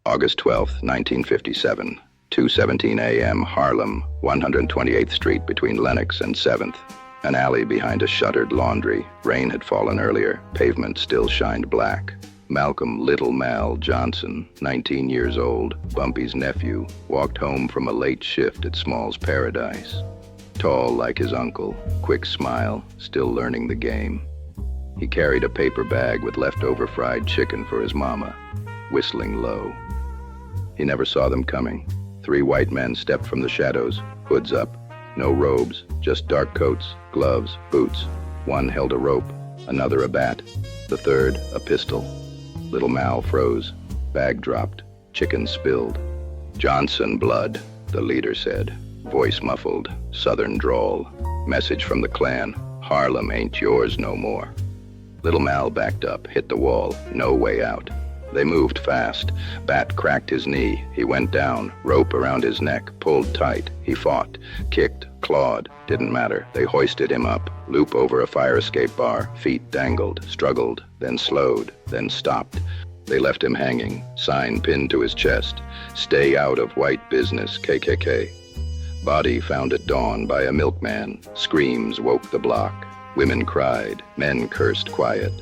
August 12th, 1957, 2:17 a.m., Harlem, 128th Street between Lenox and 7th. An alley behind a shuttered laundry. Rain had fallen earlier. Pavement still shined black. Malcolm Little Mal Johnson, 19 years old, Bumpy's nephew, walked home from a late shift at Small's Paradise. Tall like his uncle, quick smile, still learning the game. He carried a paper bag with leftover fried chicken for his mama, whistling low. He never saw them coming. 3 white men stepped from the shadows, hoods up. No robes, just dark coats, gloves, boots. One held a rope, another a bat, the third a pistol. Little Mal froze. Bag dropped. Chicken spilled. "Johnson blood," the leader said. Voice muffled, southern drawl. Message from the Klan. "Harlem ain't yours no more." Little Mal backed up, hit the wall. No way out. They moved fast. Bat cracked his knee. He went down, rope around his neck, pulled tight. He fought, kicked, clawed. Didn't matter. They hoisted him up. Loop over a fire escape bar. Feet dangled, struggled, then slowed, then stopped. They left him hanging, sign pinned to his chest. "Stay out of white business, KKK." Body found at dawn by a milkman. Screams woke the block. Women cried. Men cursed quiet.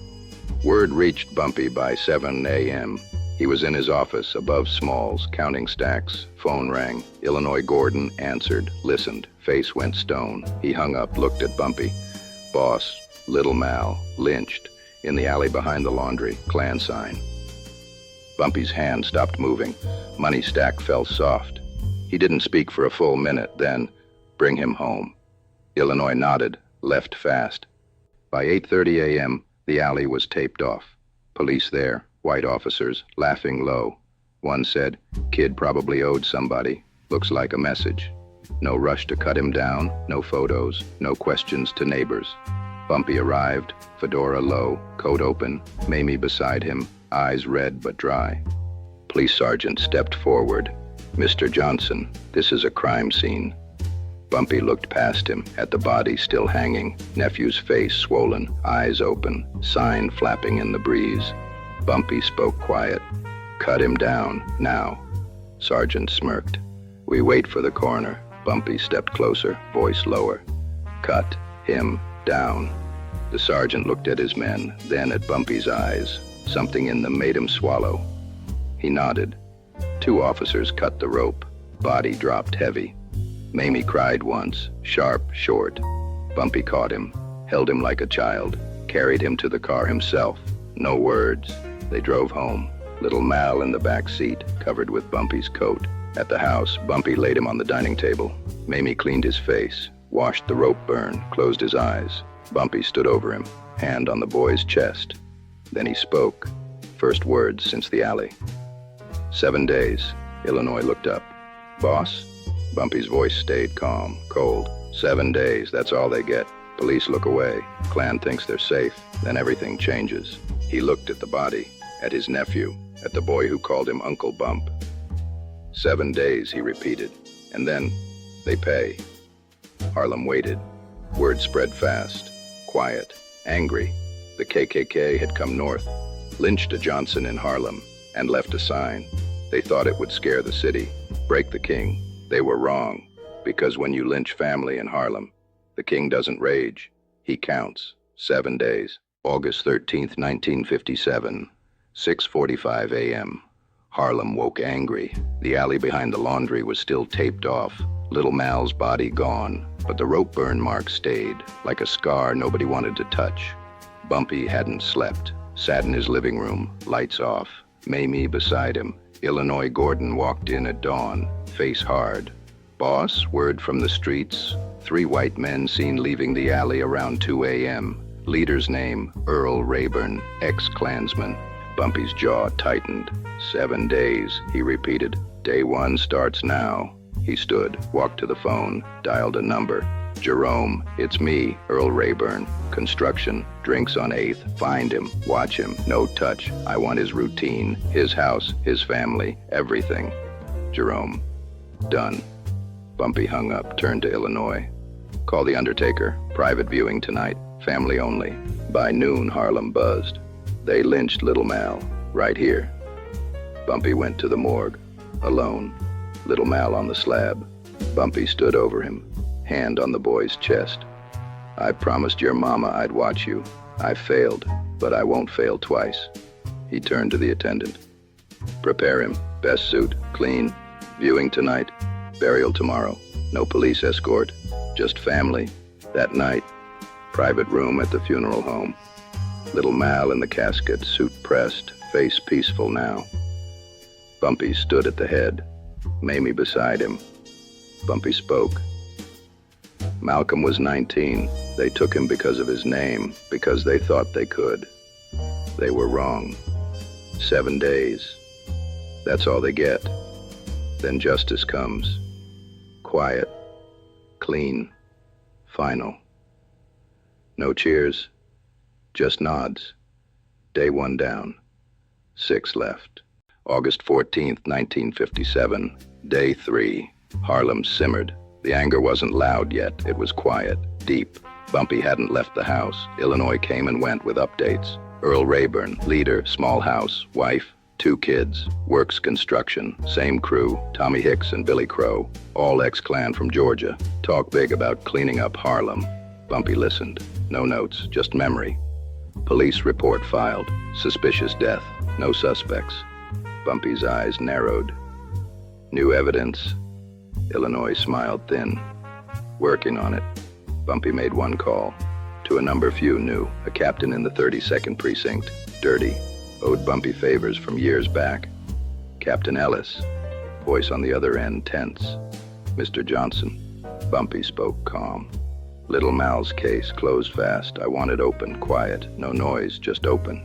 Word reached Bumpy by 7 a.m. He was in his office above Smalls, counting stacks. Phone rang. Illinois Gordon answered, listened. Face went stone. He hung up, looked at Bumpy. "Boss, Little Mal, lynched. In the alley behind the laundry, Klan sign." Bumpy's hand stopped moving. Money stack fell soft. He didn't speak for a full minute, then, "Bring him home." Illinois nodded, left fast. By 8:30 a.m., the alley was taped off. Police there, white officers, laughing low. One said, "Kid probably owed somebody. Looks like a message." No rush to cut him down, no photos, no questions to neighbors. Bumpy arrived, fedora low, coat open, Mamie beside him, eyes red but dry. Police sergeant stepped forward. "Mr. Johnson, this is a crime scene." Bumpy looked past him, at the body still hanging, Nephew's face swollen, eyes open, sign flapping in the breeze. Bumpy spoke quiet. "Cut him down, now." Sergeant smirked. "We wait for the coroner." Bumpy stepped closer, voice lower. "Cut him down." The sergeant looked at his men, then at Bumpy's eyes. Something in them made him swallow. He nodded. 2 officers cut the rope. Body dropped heavy. Mamie cried once, sharp, short. Bumpy caught him, held him like a child, carried him to the car himself. No words. They drove home. Little Mal in the back seat, covered with Bumpy's coat. At the house, Bumpy laid him on the dining table. Mamie cleaned his face, washed the rope burn, closed his eyes. Bumpy stood over him, hand on the boy's chest. Then he spoke. First words since the alley. 7 days. Illinois looked up. "Boss?" Bumpy's voice stayed calm, cold. 7 days, that's all they get. Police look away. Klan thinks they're safe. Then everything changes. He looked at the body, at his nephew, at the boy who called him Uncle Bump. 7 days, he repeated. And then, they pay. Harlem waited. Word spread fast. Quiet. Angry. The KKK had come north, lynched a Johnson in Harlem, and left a sign. They thought it would scare the city, break the king. They were wrong, because when you lynch family in Harlem, the king doesn't rage. He counts. 7 days. August 13th, 1957, 6:45 a.m. Harlem woke angry. The alley behind the laundry was still taped off. Little Mal's body gone, but the rope burn mark stayed, like a scar nobody wanted to touch. Bumpy hadn't slept, sat in his living room, lights off. Mamie beside him. Illinois Gordon walked in at dawn, face hard. "Boss, word from the streets. 3 white men seen leaving the alley around 2 a.m. Leader's name, Earl Rayburn, ex-Klansman." Bumpy's jaw tightened. 7 days, he repeated. "Day 1 starts now." He stood, walked to the phone, dialed a number. "Jerome, it's me, Earl Rayburn. Construction, drinks on 8th. Find him, watch him, no touch. I want his routine, his house, his family, everything." Jerome. "Done." Bumpy hung up, turned to Illinois. "Call the undertaker. Private viewing tonight. Family only." By noon, Harlem buzzed. They lynched Little Mal, right here. Bumpy went to the morgue, alone. Little Mal on the slab. Bumpy stood over him, hand on the boy's chest. I promised your mama I'd watch you. I failed, but I won't fail twice. He turned to the attendant. Prepare him. Best suit, clean. Viewing tonight, burial tomorrow. No police escort, just family. That night, private room at the funeral home. Little Mal in the casket, suit pressed, face peaceful now. Bumpy stood at the head, Mamie beside him. Bumpy spoke. Malcolm was 19. They took him because of his name, because they thought they could. They were wrong. 7 days. That's all they get. Then justice comes. Quiet, clean, final. No cheers, just nods. Day 1 down, 6 left. August 14th, 1957, day 3. Harlem simmered. The anger wasn't loud yet, it was quiet, deep. Bumpy hadn't left the house. Illinois came and went with updates. Earl Rayburn, leader, small house, wife, 2 kids, works construction, same crew, Tommy Hicks and Billy Crow, all ex-Klan from Georgia, talk big about cleaning up Harlem. Bumpy listened. No notes, just memory. Police report filed. Suspicious death. No suspects. Bumpy's eyes narrowed. New evidence. Illinois smiled thin. Working on it. Bumpy made 1 call. To a number few knew. A captain in the 32nd Precinct. Dirty. Owed Bumpy favors from years back. Captain Ellis. Voice on the other end tense. Mr. Johnson. Bumpy spoke calm. Little Mal's case closed fast. I want it open, quiet, no noise, just open.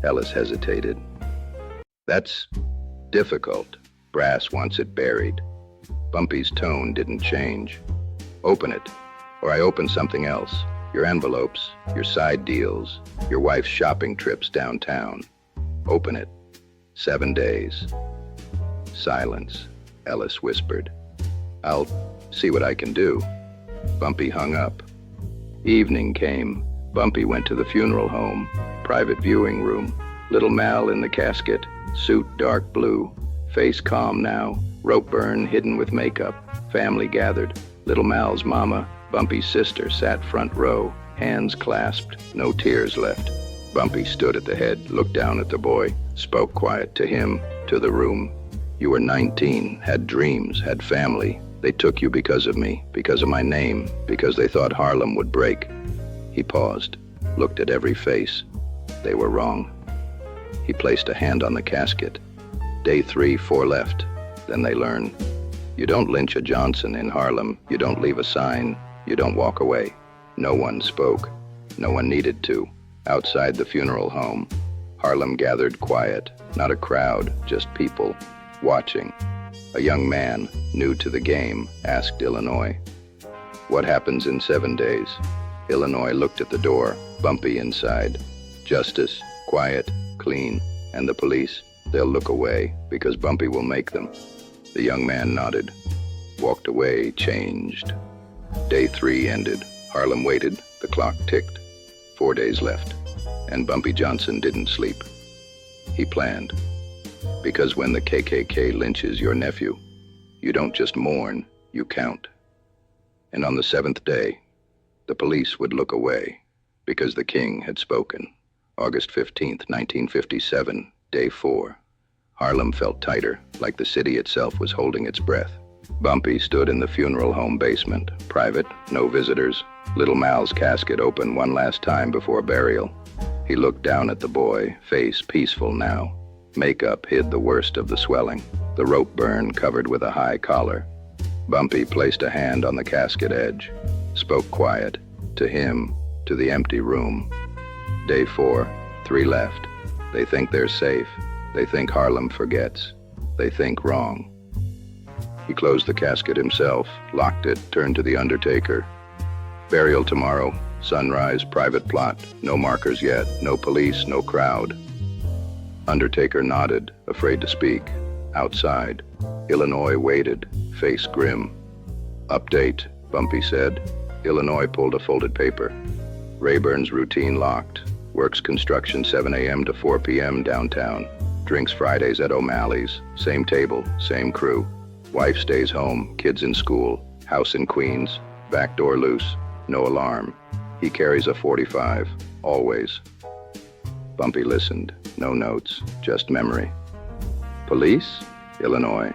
Ellis hesitated. That's difficult. Brass wants it buried. Bumpy's tone didn't change. Open it, or I open something else. Your envelopes, your side deals, your wife's shopping trips downtown. Open it. 7 days. Silence. Ellis whispered. I'll see what I can do. Bumpy hung up. Evening came. Bumpy went to the funeral home, private viewing room. Little Mal in the casket, suit dark blue, face calm now, rope burn hidden with makeup. Family gathered. Little Mal's mama, Bumpy's sister, sat front row, hands clasped, no tears left. Bumpy stood at the head, looked down at the boy, spoke quiet to him, to the room. You were 19, had dreams, had family. They took you because of me, because of my name, because they thought Harlem would break. He paused, looked at every face. They were wrong. He placed a hand on the casket. Day 3, 4 left. Then they learn. You don't lynch a Johnson in Harlem. You don't leave a sign. You don't walk away. No one spoke. No one needed to. Outside the funeral home, Harlem gathered quiet. Not a crowd, just people, watching. A young man, new to the game, asked Illinois, "What happens in 7 days?" Illinois looked at the door, Bumpy inside. Justice, quiet, clean, and the police, they'll look away, because Bumpy will make them. The young man nodded, walked away, changed. Day 3 ended. Harlem waited, the clock ticked. 4 days left, and Bumpy Johnson didn't sleep. He planned. Because when the KKK lynches your nephew, you don't just mourn, you count. And on the 7th day, the police would look away, because the king had spoken. August 15th, 1957, day 4. Harlem felt tighter, like the city itself was holding its breath. Bumpy stood in the funeral home basement, private, no visitors. Little Mal's casket open one last time before burial. He looked down at the boy, face peaceful now. Makeup hid the worst of the swelling, the rope burn covered with a high collar. Bumpy placed a hand on the casket edge, spoke quiet, to him, to the empty room. Day 4, 3 left. They think they're safe. They think Harlem forgets. They think wrong. He closed the casket himself, locked it, turned to the undertaker. Burial tomorrow, sunrise, private plot, no markers yet, no police, no crowd. Undertaker nodded, afraid to speak. Outside, Illinois waited, face grim. Update, Bumpy said. Illinois pulled a folded paper. Rayburn's routine locked. Works construction 7 a.m. to 4 p.m. downtown. Drinks Fridays at O'Malley's. Same table, same crew. Wife stays home, kids in school. House in Queens. Back door loose. No alarm. He carries a .45. Always. Bumpy listened. No notes. Just memory. Police? Illinois.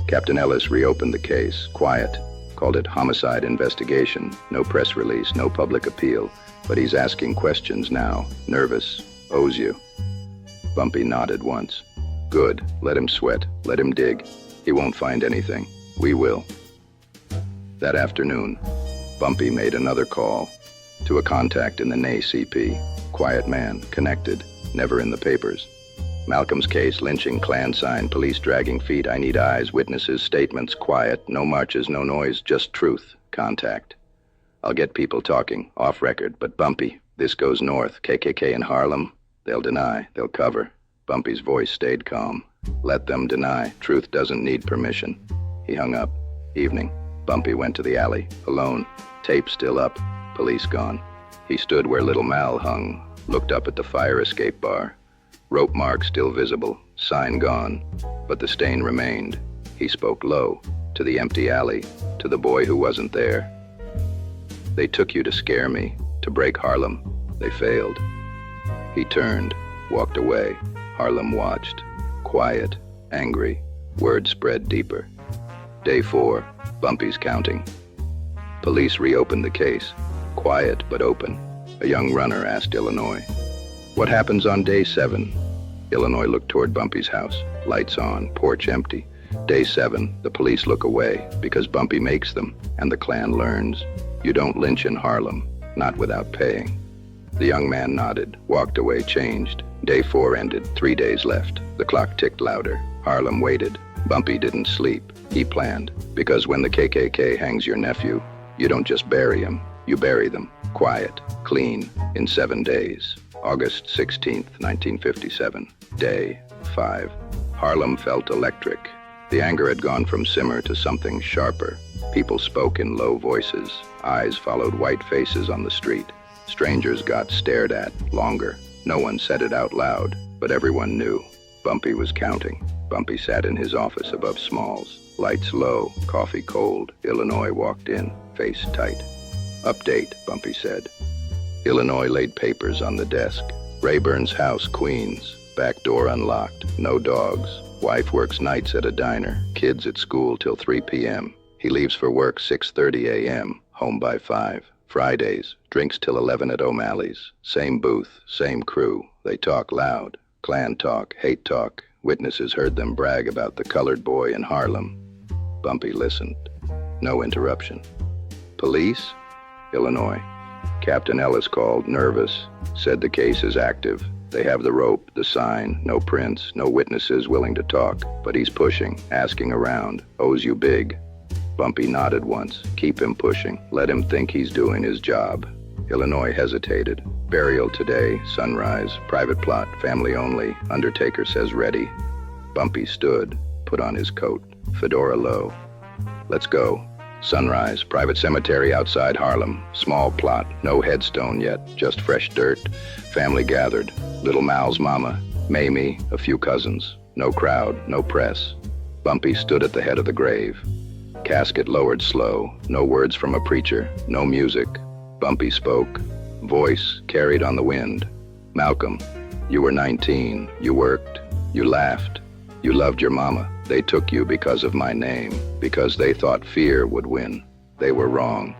Captain Ellis reopened the case. Quiet. Called it homicide investigation. No press release, no public appeal. But he's asking questions now. Nervous. Owes you. Bumpy nodded once. Good. Let him sweat. Let him dig. He won't find anything. We will. That afternoon, Bumpy made another call to a contact in the Nay CP. Quiet man, connected, never in the papers. Malcolm's case, lynching, Klan sign, police dragging feet, I need eyes, witnesses, statements, quiet, no marches, no noise, just truth, contact. I'll get people talking, off record, but Bumpy, this goes north, KKK in Harlem, they'll deny, they'll cover. Bumpy's voice stayed calm. Let them deny, truth doesn't need permission. He hung up. Evening. Bumpy went to the alley, alone, tape still up, police gone. He stood where little Mal hung, looked up at the fire escape bar. Rope mark still visible, sign gone, but the stain remained. He spoke low, to the empty alley, to the boy who wasn't there. They took you to scare me, to break Harlem. They failed. He turned, walked away. Harlem watched, quiet, angry. Word spread deeper. Day 4, Bumpy's counting. Police reopened the case, quiet but open. A young runner asked Illinois, "What happens on day 7? Illinois looked toward Bumpy's house. Lights on, porch empty. Day 7, the police look away because Bumpy makes them, and the Klan learns. You don't lynch in Harlem, not without paying. The young man nodded, walked away, changed. Day 4 ended, 3 days left. The clock ticked louder. Harlem waited. Bumpy didn't sleep. He planned, because when the KKK hangs your nephew, you don't just bury him, you bury them. Quiet, clean, in 7 days. August 16th, 1957. Day 5. Harlem felt electric. The anger had gone from simmer to something sharper. People spoke in low voices. Eyes followed white faces on the street. Strangers got stared at, longer. No one said it out loud, but everyone knew. Bumpy was counting. Bumpy sat in his office above Smalls. Lights low, coffee cold. Illinois walked in, face tight. Update, Bumpy said. Illinois laid papers on the desk. Rayburn's house, Queens. Back door unlocked. No dogs. Wife works nights at a diner. Kids at school till 3 p.m. He leaves for work 6:30 a.m. Home by 5. Fridays. Drinks till 11 at O'Malley's. Same booth, same crew. They talk loud. Klan talk, hate talk. Witnesses heard them brag about the colored boy in Harlem. Bumpy listened. No interruption. Police? Illinois. Captain Ellis called, nervous. Said the case is active. They have the rope, the sign, no prints, no witnesses willing to talk. But he's pushing, asking around. Owes you big. Bumpy nodded once. Keep him pushing. Let him think he's doing his job. Illinois hesitated. Burial today, sunrise, private plot, family only. Undertaker says ready. Bumpy stood, put on his coat, fedora low. Let's go. Sunrise, private cemetery outside Harlem. Small plot, no headstone yet, just fresh dirt. Family gathered. Little Mal's mama, Mamie, a few cousins. No crowd, no press. Bumpy stood at the head of the grave. Casket lowered slow. No words from a preacher, no music. Bumpy spoke. Voice carried on the wind. Malcolm, you were 19. You worked. You laughed. You loved your mama. They took you because of my name, because they thought fear would win. They were wrong.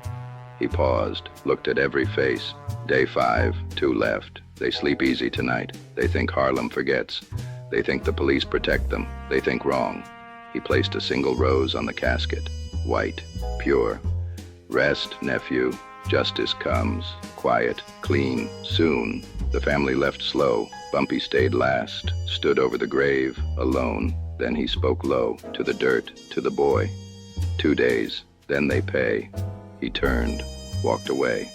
He paused, looked at every face. Day 5, 2 left. They sleep easy tonight. They think Harlem forgets. They think the police protect them. They think wrong. He placed a single rose on the casket. White, pure. Rest, nephew. Justice comes. Quiet, clean, soon. The family left slow. Bumpy stayed last, stood over the grave, alone. Then he spoke low, to the dirt, to the boy. 2 days, then they pay. He turned, walked away.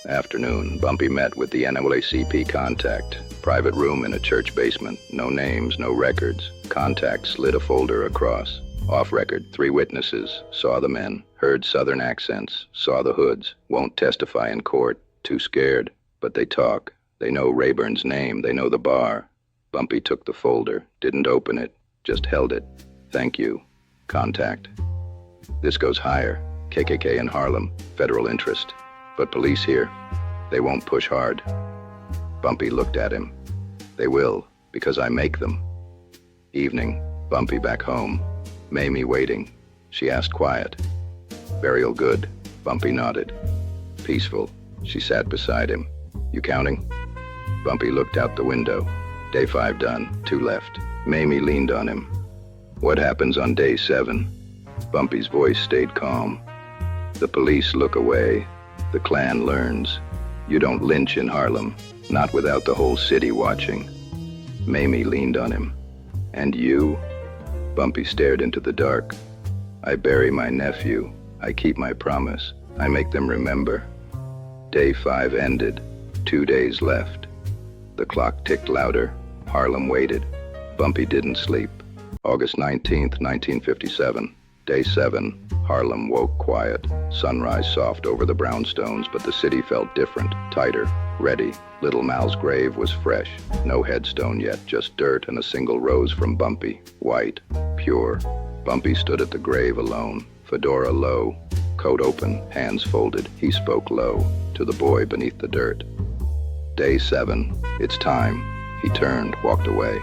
Afternoon, Bumpy met with the NAACP contact. Private room in a church basement. No names, no records. Contact slid a folder across. Off record, 3 witnesses. Saw the men, heard southern accents, saw the hoods. Won't testify in court, too scared. But they talk. They know Rayburn's name, they know the bar. Bumpy took the folder, didn't open it, just held it. Thank you. Contact. This goes higher. KKK in Harlem, federal interest. But police here, they won't push hard. Bumpy looked at him. They will, because I make them. Evening, Bumpy back home. Mamie waiting. She asked quiet. Burial good. Bumpy nodded. Peaceful. She sat beside him. You counting? Bumpy looked out the window. Day 5 done, 2 left. Mamie leaned on him. What happens on day 7? Bumpy's voice stayed calm. The police look away. The Klan learns. You don't lynch in Harlem, not without the whole city watching. Mamie leaned on him. And you? Bumpy stared into the dark. I bury my nephew. I keep my promise. I make them remember. Day 5 ended. 2 days left. The clock ticked louder. Harlem waited. Bumpy didn't sleep. August 19th, 1957. Day 7. Harlem woke quiet. Sunrise soft over the brownstones, but the city felt different, tighter, ready. Little Mal's grave was fresh. No headstone yet, just dirt and a single rose from Bumpy. White, pure. Bumpy stood at the grave alone, fedora low, coat open, hands folded. He spoke low to the boy beneath the dirt. Day 7. It's time. He turned, walked away.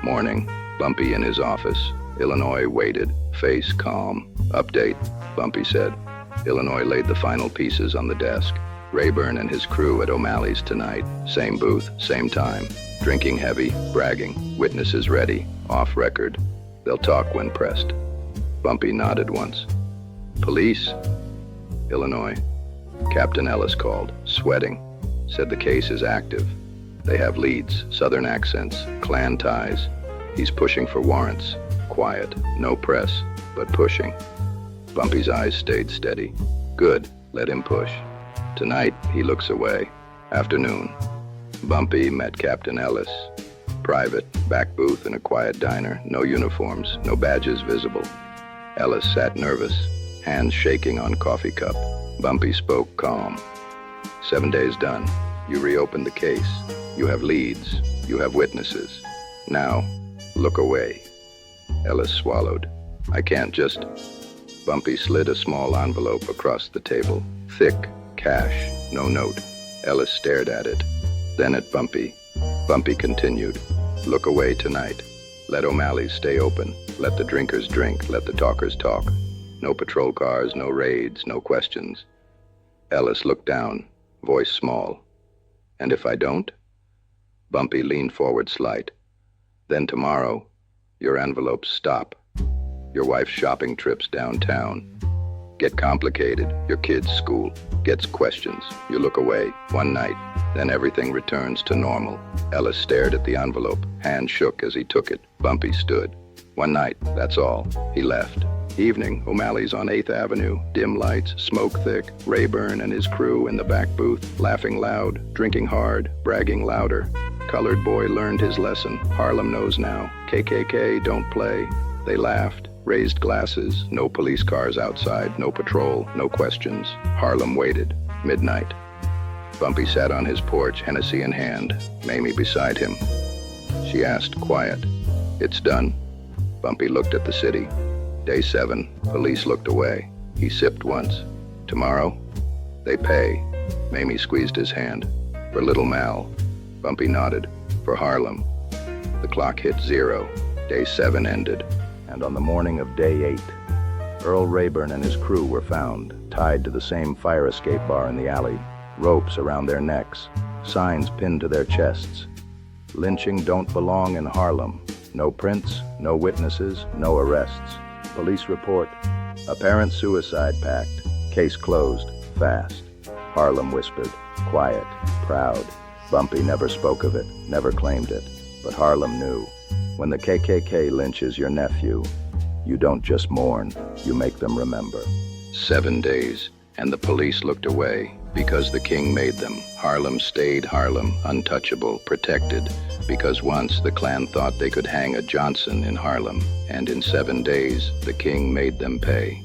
Morning. Bumpy in his office. Illinois waited, face calm. Update, Bumpy said. Illinois laid the final pieces on the desk. Rayburn and his crew at O'Malley's tonight. Same booth, same time. Drinking heavy, bragging. Witnesses ready, off record. They'll talk when pressed. Bumpy nodded once. Police? Illinois. Captain Ellis called, sweating. Said the case is active. They have leads, southern accents, Klan ties. He's pushing for warrants. Quiet, no press, but pushing. Bumpy's eyes stayed steady. Good, let him push. Tonight, he looks away. Afternoon. Bumpy met Captain Ellis. Private, back booth in a quiet diner. No uniforms, no badges visible. Ellis sat nervous, hands shaking on coffee cup. Bumpy spoke calm. 7 days done. You reopened the case. You have leads. You have witnesses. Now, look away. Ellis swallowed. I can't just... Bumpy slid a small envelope across the table. Thick, cash, no note. Ellis stared at it. Then at Bumpy. Bumpy continued. Look away tonight. Let O'Malley's stay open. Let the drinkers drink. Let the talkers talk. No patrol cars, no raids, no questions. Ellis looked down, voice small. And if I don't? Bumpy leaned forward slight. Then tomorrow, your envelopes stop. Your wife's shopping trips downtown get complicated. Your kid's school gets questions. You look away one night, then everything returns to normal. Ellis stared at the envelope. Hand shook as he took it. Bumpy stood. One night, that's all. He left. Evening, O'Malley's on 8th Avenue. Dim lights, smoke thick. Rayburn and his crew in the back booth, laughing loud, drinking hard, bragging louder. Colored boy learned his lesson. Harlem knows now. KKK don't play. They laughed, raised glasses. No police cars outside, no patrol, no questions. Harlem waited. Midnight. Bumpy sat on his porch, Hennessy in hand, Mamie beside him. She asked, quiet, "It's done?" Bumpy looked at the city. Day 7, police looked away. He sipped once. Tomorrow? They pay. Mamie squeezed his hand. For little Mal. Bumpy nodded. For Harlem. The clock hit 0. Day 7 ended. And on the morning of day 8, Earl Rayburn and his crew were found, tied to the same fire escape bar in the alley, ropes around their necks, signs pinned to their chests. Lynching don't belong in Harlem. No prints, no witnesses, no arrests. Police report, apparent suicide pact. Case closed, fast. Harlem whispered, quiet, proud. Bumpy never spoke of it, never claimed it. But Harlem knew. When the KKK lynches your nephew, you don't just mourn, you make them remember. 7 days, and the police looked away, because the king made them. Harlem stayed Harlem, untouchable, protected, because once the Klan thought they could hang a Johnson in Harlem, and in 7 days, the king made them pay.